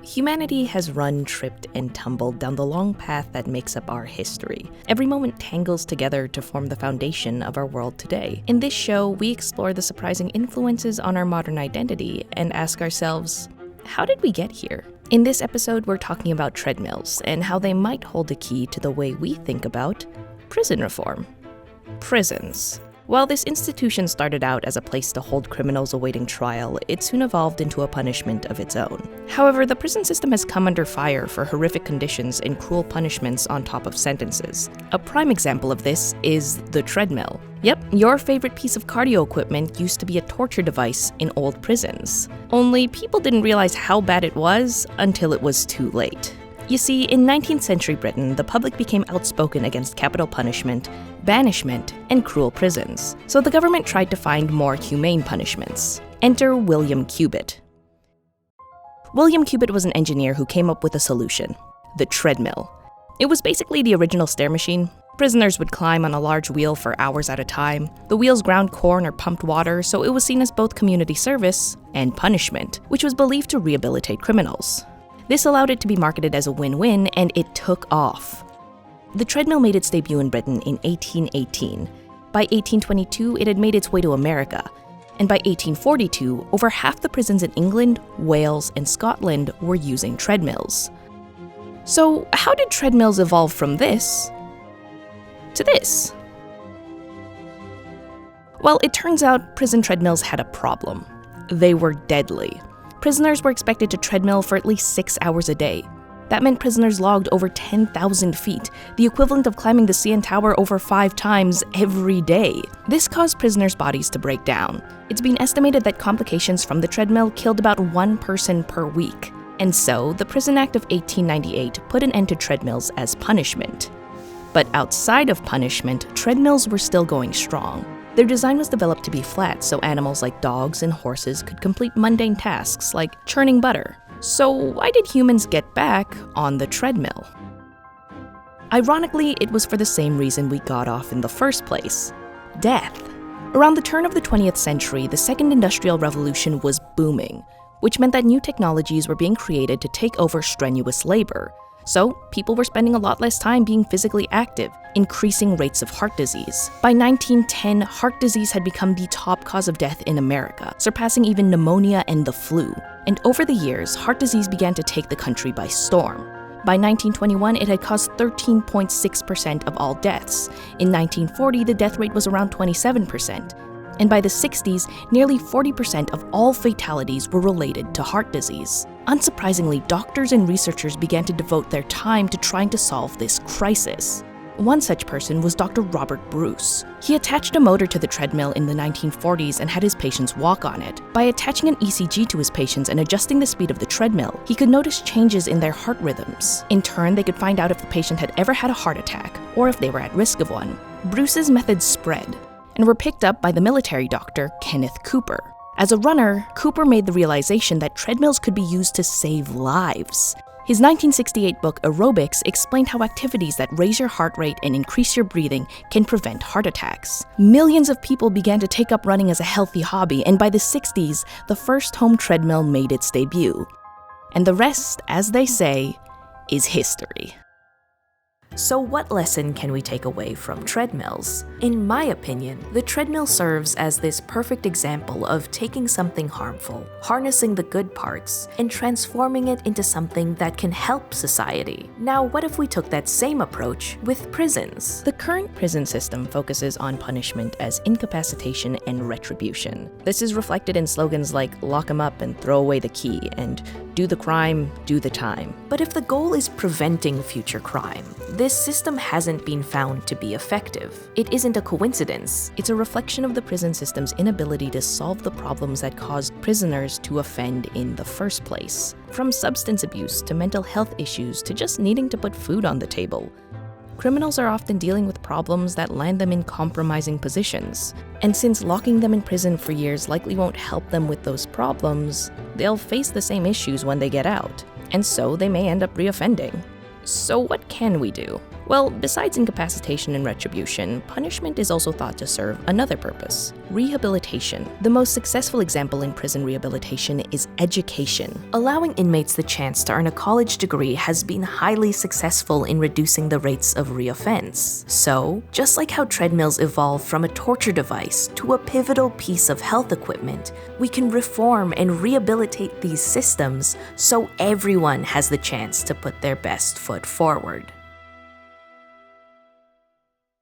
Humanity has run, tripped, and tumbled down the long path that makes up our history. Every moment tangles together to form the foundation of our world today. In this show, we explore the surprising influences on our modern identity and ask ourselves, how did we get here? In this episode, we're talking about treadmills and how they might hold a key to the way we think about prison reform. Prisons. While this institution started out as a place to hold criminals awaiting trial, it soon evolved into a punishment of its own. However, the prison system has come under fire for horrific conditions and cruel punishments on top of sentences. A prime example of this is the treadmill. Yep, your favorite piece of cardio equipment used to be a torture device in old prisons. Only people didn't realize how bad it was until it was too late. You see, in 19th century Britain, the public became outspoken against capital punishment, banishment, and cruel prisons. So the government tried to find more humane punishments. Enter William CUBITT. William CUBITT was an engineer who came up with a solution: the treadmill. It was basically the original stair machine. Prisoners would climb on a large wheel for hours at a time. The wheels ground corn or pumped water, so it was seen as both community service and punishment, which was believed to rehabilitate criminals. This allowed it to be marketed as a win-win, and it took off. The treadmill made its debut in Britain in 1818. By 1822, it had made its way to America. And by 1842, over half the prisons in England, Wales, and Scotland were using treadmills. So, how did treadmills evolve from this to this? Well, it turns out prison treadmills had a problem. They were deadly. Prisoners were expected to treadmill for at least 6 hours a day. That meant prisoners logged over 10,000 feet, the equivalent of climbing the CN Tower over 5 times every day. This caused prisoners' bodies to break down. It's been estimated that complications from the treadmill killed about 1 person per week. And so, the Prison Act of 1898 put an end to treadmills as punishment. But outside of punishment, treadmills were still going strong. Their design was developed to be flat so animals like dogs and horses could complete mundane tasks like churning butter. So why did humans get back on the treadmill? Ironically, it was for the same reason we got off in the first place: death. Around the turn of the 20th century, the Second Industrial Revolution was booming, which meant that new technologies were being created to take over strenuous labor. So, people were spending a lot less time being physically active, increasing rates of heart disease. By 1910, heart disease had become the top cause of death in America, surpassing even pneumonia and the flu. And over the years, heart disease began to take the country by storm. By 1921, it had caused 13.6% of all deaths. In 1940, the death rate was around 27%. And by the 60s, nearly 40% of all fatalities were related to heart disease. Unsurprisingly, doctors and researchers began to devote their time to trying to solve this crisis. One such person was Dr. Robert Bruce. He attached a motor to the treadmill in the 1940s and had his patients walk on it. By attaching an ECG to his patients and adjusting the speed of the treadmill, he could notice changes in their heart rhythms. In turn, they could find out if the patient had ever had a heart attack or if they were at risk of one. Bruce's methods spread and were picked up by the military doctor Kenneth Cooper. As a runner, Cooper made the realization that treadmills could be used to save lives. His 1968 book, Aerobics, explained how activities that raise your heart rate and increase your breathing can prevent heart attacks. Millions of people began to take up running as a healthy hobby, and by the 60s, the first home treadmill made its debut. And the rest, as they say, is history. So what lesson can we take away from treadmills? In my opinion, the treadmill serves as this perfect example of taking something harmful, harnessing the good parts, and transforming it into something that can help society. Now, what if we took that same approach with prisons? The current prison system focuses on punishment as incapacitation and retribution. This is reflected in slogans like "lock 'em up and throw away the key" and "do the crime, do the time." But if the goal is preventing future crime, this system hasn't been found to be effective. It isn't a coincidence. It's a reflection of the prison system's inability to solve the problems that caused prisoners to offend in the first place. From substance abuse to mental health issues to just needing to put food on the table, criminals are often dealing with problems that land them in compromising positions. And since locking them in prison for years likely won't help them with those problems, they'll face the same issues when they get out, and so they may end up reoffending. So what can we do? Well, besides incapacitation and retribution, punishment is also thought to serve another purpose: rehabilitation. The most successful example in prison rehabilitation is education. Allowing inmates the chance to earn a college degree has been highly successful in reducing the rates of reoffense. So, just like how treadmills evolved from a torture device to a pivotal piece of health equipment, we can reform and rehabilitate these systems so everyone has the chance to put their best foot forward.